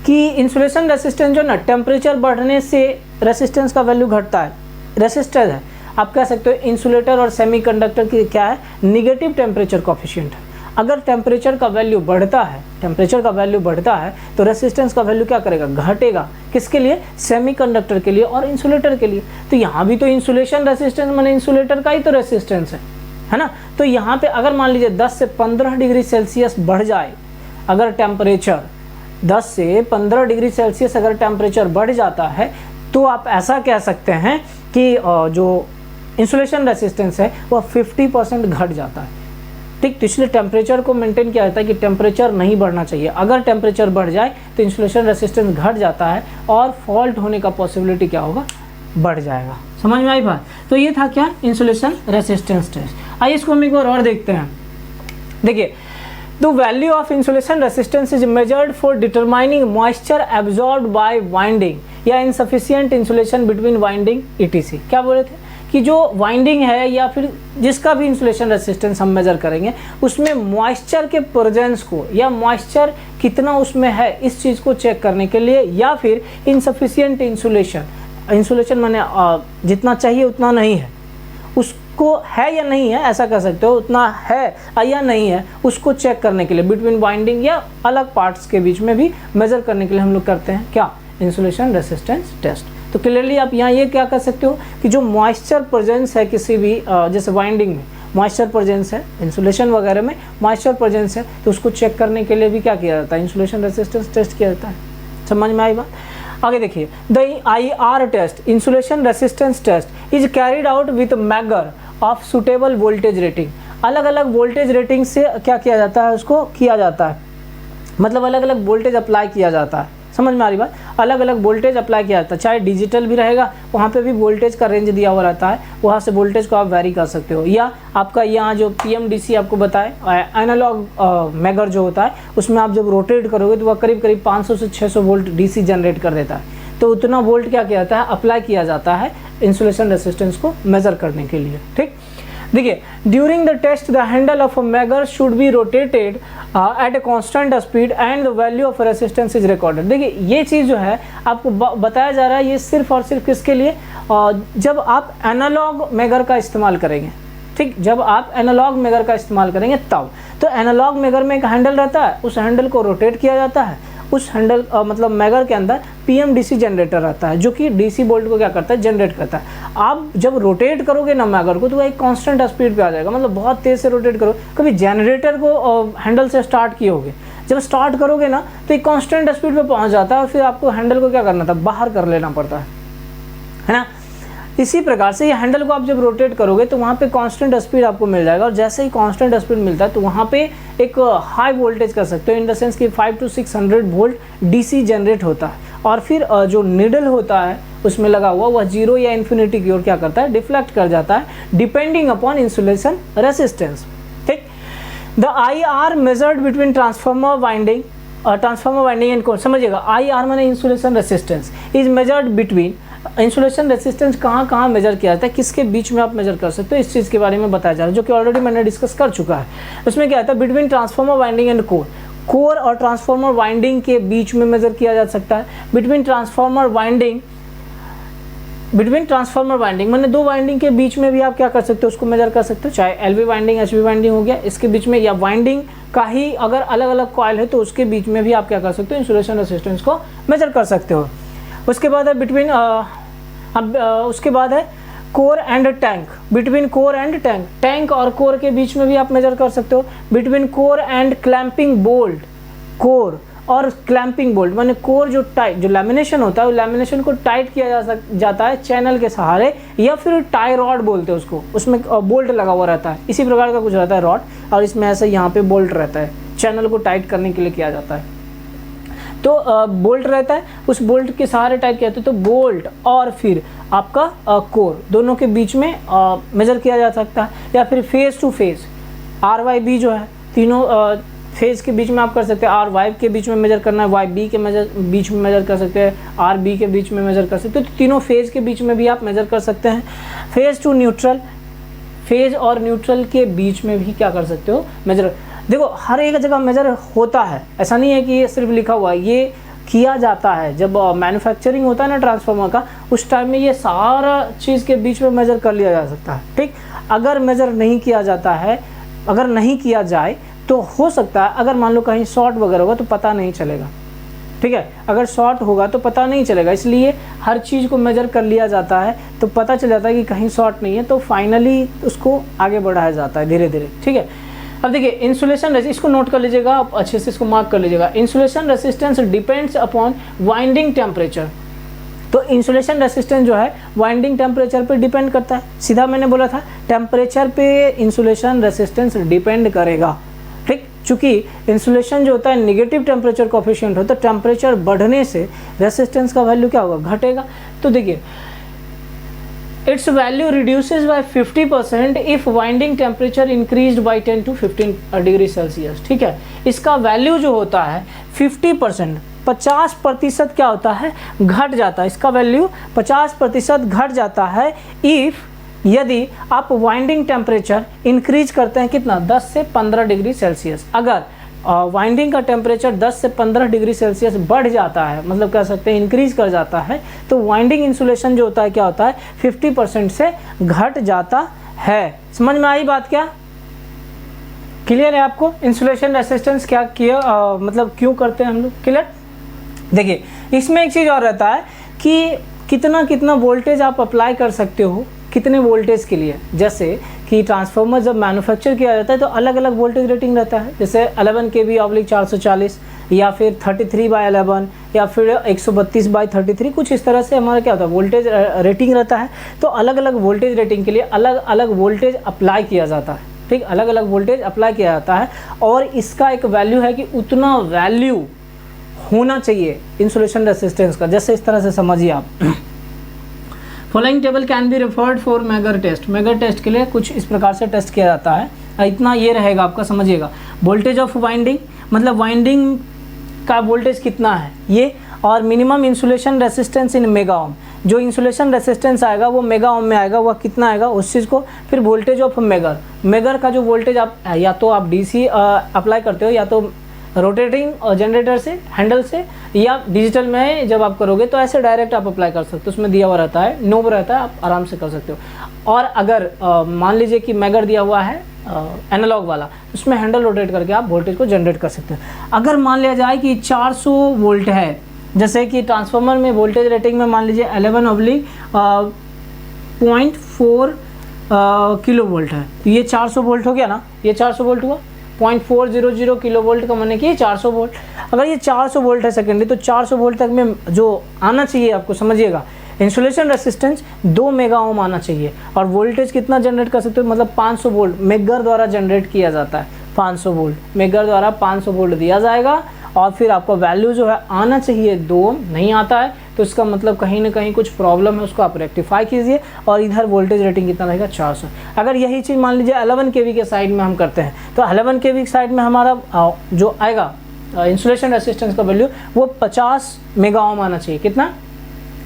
कि इंसुलेशन रेसिस्टेंस जो ना टेम्परेचर बढ़ने से रेसिस्टेंस का वैल्यू घटता है। रेसिस्टर है, आप कह सकते हो इंसुलेटर और सेमीकंडक्टर की क्या है, निगेटिव टेम्परेचर कोफिशिएंट है। अगर टेम्परेचर का वैल्यू बढ़ता है, तो रेसिस्टेंस का वैल्यू क्या करेगा, घटेगा। किसके लिए, सेमीकंडक्टर के लिए और इंसुलेटर के लिए। तो यहाँ भी तो इंसुलेशन रेसिस्टेंस माने इंसुलेटर का ही तो रेसिस्टेंस है ना। तो यहाँ पे अगर मान लीजिए 10 से 15 डिग्री सेल्सियस बढ़ जाए, अगर टेम्परेचर 10 से 15 डिग्री सेल्सियस अगर टेम्परेचर बढ़ जाता है तो आप ऐसा कह सकते हैं कि जो इंसुलेशन रेसिस्टेंस है वह 50% घट जाता है। ठीक, तो इसलिए टेम्परेचर को मेंटेन किया जाता है कि टेम्परेचर नहीं बढ़ना चाहिए। अगर टेम्परेचर बढ़ जाए तो इंसुलेशन रेसिस्टेंस घट जाता है और फॉल्ट होने का पॉसिबिलिटी क्या होगा, बढ़ जाएगा। समझ में आई बात। तो ये था क्या, इंसुलेशन रेसिस्टेंस टेस्ट। आइए इसको हम एक बार और देखते हैं। देखिए, the value of insulation resistance is measured for determining moisture absorbed by winding या insufficient insulation between winding etc. क्या बोले थे कि जो वाइंडिंग है या फिर जिसका भी इंसुलेशन रेसिस्टेंस हम मेजर करेंगे उसमें मॉइस्चर के प्रेजेंस को या मॉइस्चर कितना उसमें है इस चीज़ को चेक करने के लिए, या फिर इनसफिशिएंट इंसुलेशन माने जितना चाहिए उतना नहीं है, उसको है या नहीं है ऐसा कह सकते हो, उतना है या नहीं है उसको चेक करने के लिए बिटवीन वाइंडिंग या अलग पार्ट्स के बीच में भी मेजर करने के लिए हम लोग करते हैं क्या, इंसुलेशन रेसिस्टेंस टेस्ट। तो क्लियरली आप यहाँ ये क्या कर सकते हो कि जो मॉइस्चर प्रेजेंस है किसी भी जैसे वाइंडिंग में मॉइस्चर प्रेजेंस है, इंसुलेशन वगैरह में मॉइस्चर प्रेजेंस है, तो उसको चेक करने के लिए भी क्या किया जाता है, इंसुलेशन रेसिस्टेंस टेस्ट किया जाता है। समझ में आई बात। आगे देखिए, the IR test, insulation resistance test is carried out with megger of suitable voltage rating. अलग अलग वोल्टेज रेटिंग से क्या किया जाता है, उसको किया जाता है, मतलब अलग अलग वोल्टेज अप्लाई किया जाता है। समझ में आ रही बात, अलग अलग वोल्टेज अप्लाई किया जाता है, चाहे डिजिटल भी रहेगा वहाँ पे भी वोल्टेज का रेंज दिया हुआ रहता है, वहाँ से वोल्टेज को आप वेरी कर सकते हो, या आपका यहाँ जो PMDC आपको बताए एनालॉग मेगर जो होता है उसमें आप जब रोटेट करोगे तो वह करीब करीब 500 से 600 वोल्ट DC जनरेट कर देता है, तो उतना वोल्ट क्या किया जाता है, अप्लाई किया जाता है इंसुलेशन रेसिस्टेंस को मेजर करने के लिए। ठीक, देखिए, during the test the handle of a megger should be rotated at a constant speed and the value of resistance is recorded. देखिए, ये चीज़ जो है आपको बताया जा रहा है, ये सिर्फ और सिर्फ किसके लिए, जब आप एनालॉग मेगर का इस्तेमाल करेंगे। ठीक, जब आप एनालॉग मेगर का इस्तेमाल करेंगे तब, तो एनालॉग मेगर में एक हैंडल रहता है, उस हैंडल को रोटेट किया जाता है, उस हैंडल मतलब मेगर के अंदर PMDC जनरेटर रहता है जो कि DC वोल्ट को क्या करता है, जनरेट करता है। आप जब रोटेट करोगे ना मेगर को तो वह एक कांस्टेंट स्पीड पे आ जाएगा, मतलब बहुत तेज़ से रोटेट करो। कभी जनरेटर को हैंडल से स्टार्ट किए होगे, जब स्टार्ट करोगे ना तो एक कांस्टेंट स्पीड पे पहुंच जाता है और फिर आपको हैंडल को क्या करना था, बाहर कर लेना पड़ता है ना। इसी प्रकार से ये हैंडल को आप जब रोटेट करोगे तो वहाँ पे कांस्टेंट स्पीड आपको मिल जाएगा, और जैसे ही कांस्टेंट स्पीड मिलता है तो वहाँ पे एक हाई वोल्टेज कर सकते हो, इन द सेंस कि 500 to 600 वोल्ट DC जनरेट होता है, और फिर जो निडल होता है उसमें लगा हुआ वह 0 या इन्फिनिटी की ओर क्या करता है, डिफ्लेक्ट कर जाता है डिपेंडिंग अपॉन इंसुलेशन रेसिस्टेंस। ठीक, the IR measured between transformer winding and core, समझिएगा IR माने insulation resistance is measured between, insulation resistance कहाँ मेजर किया जाता है, किसके बीच में आप मेजर कर सकते हो, इस चीज़ के बारे में बताया जा रहा है जो कि ऑलरेडी मैंने डिस्कस कर चुका है। उसमें क्या आता है, between transformer winding and core और ट्रांसफार्मर वाइंडिंग के बीच में मेजर किया जा सकता है। बिटवीन ट्रांसफार्मर वाइंडिंग मैंने दो वाइंडिंग के बीच में भी आप क्या कर सकते हो, उसको मेजर कर सकते हो, चाहे LV वाइंडिंग HV वाइंडिंग हो गया इसके बीच में, या वाइंडिंग का ही अगर अलग अलग कॉइल है तो उसके बीच में भी आप क्या कर सकते हो, इंसुलेशन रेसिस्टेंस को मेजर कर सकते हो। उसके बाद है उसके बाद है core and tank, between core and tank और कोर के बीच में भी आप मेजर कर सकते हो। Between core and clamping bolt, core और क्लैंपिंग बोल्ट माने कोर जो लैमिनेशन होता है वो लैमिनेशन को टाइट किया जाता है चैनल के सहारे, या फिर टाई रॉड बोलते हैं उसको, उसमें बोल्ट लगा हुआ रहता है, इसी प्रकार का कुछ रहता है रॉड, और इसमें ऐसे यहाँ पे बोल्ट रहता है, चैनल को टाइट करने के लिए किया जाता है। तो बोल्ट रहता है, उस बोल्ट के सहारे टाइट किया जाता है, तो बोल्ट और फिर आपका कोर दोनों के बीच में मेजर किया जा सकता है, या फिर फेस टू फेस RYB जो है, तीनों फेज के बीच में आप कर सकते हैं, RY के बीच में मेजर करना है, YB के बीच में मेजर कर सकते हैं, RB के बीच में मेजर कर सकते हैं, तो तीनों फेज के बीच में भी आप मेजर कर सकते हैं। फेज टू न्यूट्रल, फेज और न्यूट्रल के बीच में भी क्या कर सकते हो, मेजर। देखो हर एक जगह मेजर होता है, ऐसा नहीं है कि ये सिर्फ लिखा हुआ है, ये किया जाता है। जब मैन्युफैक्चरिंग होता है ना ट्रांसफार्मर का, उस टाइम में ये सारा चीज़ के बीच में मेजर कर लिया जा सकता है। ठीक, अगर मेजर नहीं किया जाता है, अगर नहीं किया जाए तो हो सकता है अगर मान लो कहीं शॉर्ट वगैरह होगा तो पता नहीं चलेगा। ठीक है, अगर शॉर्ट होगा तो पता नहीं चलेगा, इसलिए हर चीज़ को मेजर कर लिया जाता है तो पता चल जाता है कि कहीं शॉर्ट नहीं है, तो फाइनली उसको आगे बढ़ाया जाता है धीरे धीरे। ठीक है, अब देखिए इंसुलेशन, इसको नोट कर लीजिएगा, आप अच्छे से इसको मार्क कर लीजिएगा। Insulation resistance depends upon winding temperature. तो इंसुलेशन रेसिस्टेंस जो है वाइंडिंग टेम्परेचर पे डिपेंड करता है, सीधा मैंने बोला था टेम्परेचर पे इंसुलेशन रेसिस्टेंस डिपेंड करेगा। ठीक, चूंकि इंसुलेशन जो होता है नेगेटिव टेम्परेचर कोएफिशिएंट होता है, तो टेम्परेचर बढ़ने से रेसिस्टेंस का वैल्यू क्या होगा, घटेगा। तो देखिए its value reduces by 50% if winding temperature increased by 10 to 15 degree Celsius. ठीक है, इसका वैल्यू जो होता है 50%, 50% क्या होता है, घट जाता है। इसका वैल्यू 50% घट जाता है इफ़, यदि आप वाइंडिंग टेम्परेचर इंक्रीज करते हैं कितना, 10 से 15 डिग्री सेल्सियस। अगर वाइंडिंग का टेम्परेचर 10 से 15 डिग्री सेल्सियस बढ़ जाता है, मतलब कह सकते हैं इंक्रीज कर जाता है, तो वाइंडिंग इंसुलेशन जो होता है क्या होता है, 50% से घट जाता है। समझ में आई बात क्या, क्लियर है आपको? इंसुलेशन रेसिस्टेंस क्या किया, मतलब क्यों करते हैं हम लोग, क्लियर? देखिए इसमें एक चीज़ और रहता है कि कितना वोल्टेज आप अप्लाई कर सकते हो, कितने वोल्टेज के लिए। जैसे कि ट्रांसफार्मर जब मैन्युफैक्चर किया जाता है तो अलग अलग वोल्टेज रेटिंग रहता है, जैसे 11 kV/440 या फिर 33/11 या फिर 132/33, कुछ इस तरह से हमारा क्या होता है, वोल्टेज रेटिंग रहता है। तो अलग अलग वोल्टेज रेटिंग के लिए अलग अलग वोल्टेज अप्लाई किया जाता है। ठीक, अलग अलग वोल्टेज अप्लाई किया जाता है और इसका एक वैल्यू है कि उतना वैल्यू होना चाहिए इंसुलेशन रेसिस्टेंस का। जैसे इस तरह से समझिए आप, following table can be referred for megger test. Megger test के लिए कुछ इस प्रकार से टेस्ट किया जाता है। इतना ये रहेगा आपका, समझिएगा। वोल्टेज ऑफ वाइंडिंग, मतलब वाइंडिंग का वोल्टेज कितना है ये, और minimum insulation resistance in mega ohm. जो इंसुलेशन रेसिस्टेंस आएगा वो मेगा ओम में आएगा, वह कितना आएगा उस चीज़ को। फिर वोल्टेज ऑफ मेगर, मेगर का जो वोल्टेज आप या तो आप डीसी अप्लाई करते हो या तो रोटेटिंग जनरेटर से, हैंडल से, या डिजिटल में जब आप करोगे तो ऐसे डायरेक्ट आप अप्लाई कर सकते हो। उसमें दिया हुआ रहता है, नोब रहता है, आप आराम से कर सकते हो। और अगर मान लीजिए कि मेगर दिया हुआ है एनालॉग वाला, उसमें हैंडल रोटेट करके आप वोल्टेज को जनरेट कर सकते हो। अगर मान लिया जाए कि 400 वोल्ट है, जैसे कि ट्रांसफार्मर में वोल्टेज रेटिंग में मान लीजिए 11/0.4 किलो वोल्ट है, तो ये 400 वोल्ट हो गया ना, ये 400 वोल्ट हुआ। 0.400 किलो वोल्ट का माने कि 400 वोल्ट। अगर ये 400 वोल्ट है सेकेंडरी, तो 400 वोल्ट तक में जो आना चाहिए आपको, समझिएगा, इंसुलेशन रेसिस्टेंस 2 मेगा ओम आना चाहिए। और वोल्टेज कितना जनरेट कर सकते हो, मतलब 500 वोल्ट मेगर द्वारा जनरेट किया जाता है। 500 वोल्ट मेगर द्वारा 500 वोल्ट दिया जाएगा और फिर आपका वैल्यू जो है आना चाहिए 2, नहीं आता है तो इसका मतलब कहीं ना कहीं कुछ प्रॉब्लम है, उसको आप रेक्टिफाई कीजिए। और इधर वोल्टेज रेटिंग कितना रहेगा, 400। अगर यही चीज़ मान लीजिए 11 kV के साइड में हम करते हैं, तो 11 kV के साइड में हमारा जो आएगा इंसुलेशन रेसिस्टेंस का वैल्यू वो 50 मेगा ओम आना चाहिए। कितना,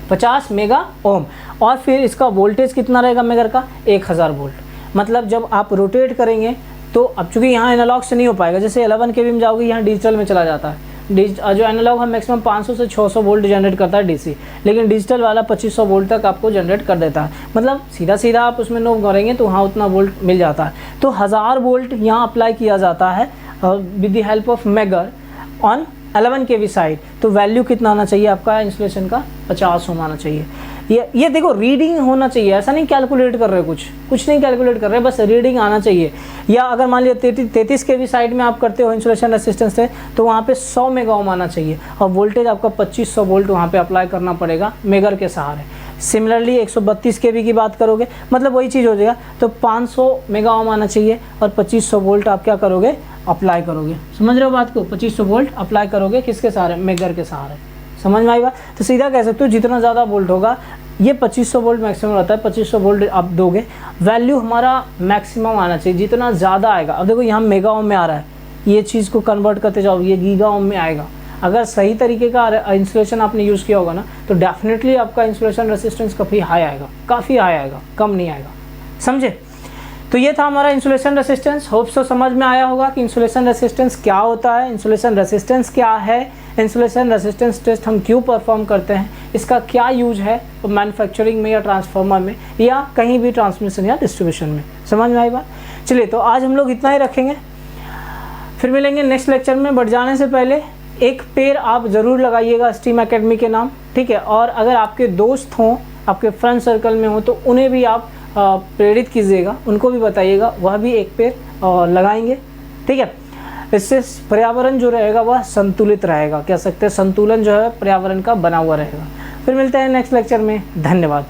50 मेगा ओम। और फिर इसका वोल्टेज कितना रहेगा मेगर का, 1000 वोल्ट। मतलब जब आप रोटेट करेंगे तो अब चूँकि यहाँ एनालॉग से नहीं हो पाएगा, जैसे 11 kV में जाओगे यहाँ डिजिटल में चला जाता है। जो एनालॉग है मैक्सिमम 500 से 600 वोल्ट जनरेट करता है डीसी, लेकिन डिजिटल वाला 2500 वोल्ट तक आपको जनरेट कर देता है। मतलब सीधा सीधा आप उसमें नोब करेंगे तो वहाँ उतना वोल्ट मिल जाता है। तो 1000 वोल्ट यहाँ अप्लाई किया जाता है with the help of megger on 11 kV side. तो वैल्यू कितना आना चाहिए आपका इंसुलेशन का, 50 ओम आना चाहिए। ये देखो रीडिंग होना चाहिए, ऐसा नहीं कैलकुलेट कर रहे हो, कुछ नहीं कैलकुलेट कर रहे, बस रीडिंग आना चाहिए। या अगर मान लिया 33 kV साइड में आप करते हो इंसुलेशन रेसिस्टेंस से, तो वहाँ पे 100 मेगा ओम आना चाहिए और वोल्टेज आपका 2500 वोल्ट वहाँ पे अप्लाई करना पड़ेगा मेगर के सहारे। सिमिलरली 132 kV की बात करोगे, मतलब वही चीज़ हो जाएगा, तो 500 मेगा ओम आना चाहिए और 2500 वोल्ट आप क्या करोगे, अप्लाई करोगे। समझ रहे हो बात को, 2500 वोल्ट अप्लाई करोगे किसके सहारे, मेगर के सहारे। समझ में आई बात? तो सीधा कह सकते हो जितना ज़्यादा वोल्ट होगा, ये 2500 वोल्ट मैक्सिमम रहता है, 2500 वोल्ट आप दोगे, वैल्यू हमारा मैक्सिमम आना चाहिए। जितना ज़्यादा आएगा, अब देखो यहाँ मेगा ओम में आ रहा है, ये चीज़ को कन्वर्ट करते जाओ, ये गीगा ओम में आएगा। अगर सही तरीके का इंसुलेशन आपने यूज़ किया होगा ना, तो डेफिनेटली आपका इंसुलेशन रेसिस्टेंस काफ़ी हाई आएगा, काफ़ी हाई आएगा, कम नहीं आएगा। समझे? तो ये था हमारा इंसुलेशन रेसिस्टेंस। होप सो समझ में आया होगा कि इंसुलेशन रेसिस्टेंस क्या होता है, इंसुलेशन रेसिस्टेंस क्या है, इंसुलेशन रेसिस्टेंस टेस्ट हम क्यों परफॉर्म करते हैं, इसका क्या यूज है मैन्युफैक्चरिंग में या ट्रांसफार्मर में या कहीं भी ट्रांसमिशन या डिस्ट्रीब्यूशन में। समझ में आई बात? चलिए, तो आज हम लोग इतना ही रखेंगे, फिर मिलेंगे नेक्स्ट लेक्चर में। बट जाने से पहले एक पेड़ आप ज़रूर लगाइएगा स्टीम एकेडमी के नाम, ठीक है? और अगर आपके दोस्त हों, आपके फ्रेंड सर्कल में हो, तो उन्हें भी आप प्रेरित कीजिएगा, उनको भी बताइएगा, वह भी एक पेड़ लगाएंगे, ठीक है? इससे पर्यावरण जो रहेगा वह संतुलित रहेगा, कह सकते हैं संतुलन जो है पर्यावरण का बना हुआ रहेगा। फिर मिलते हैं नेक्स्ट लेक्चर में। धन्यवाद।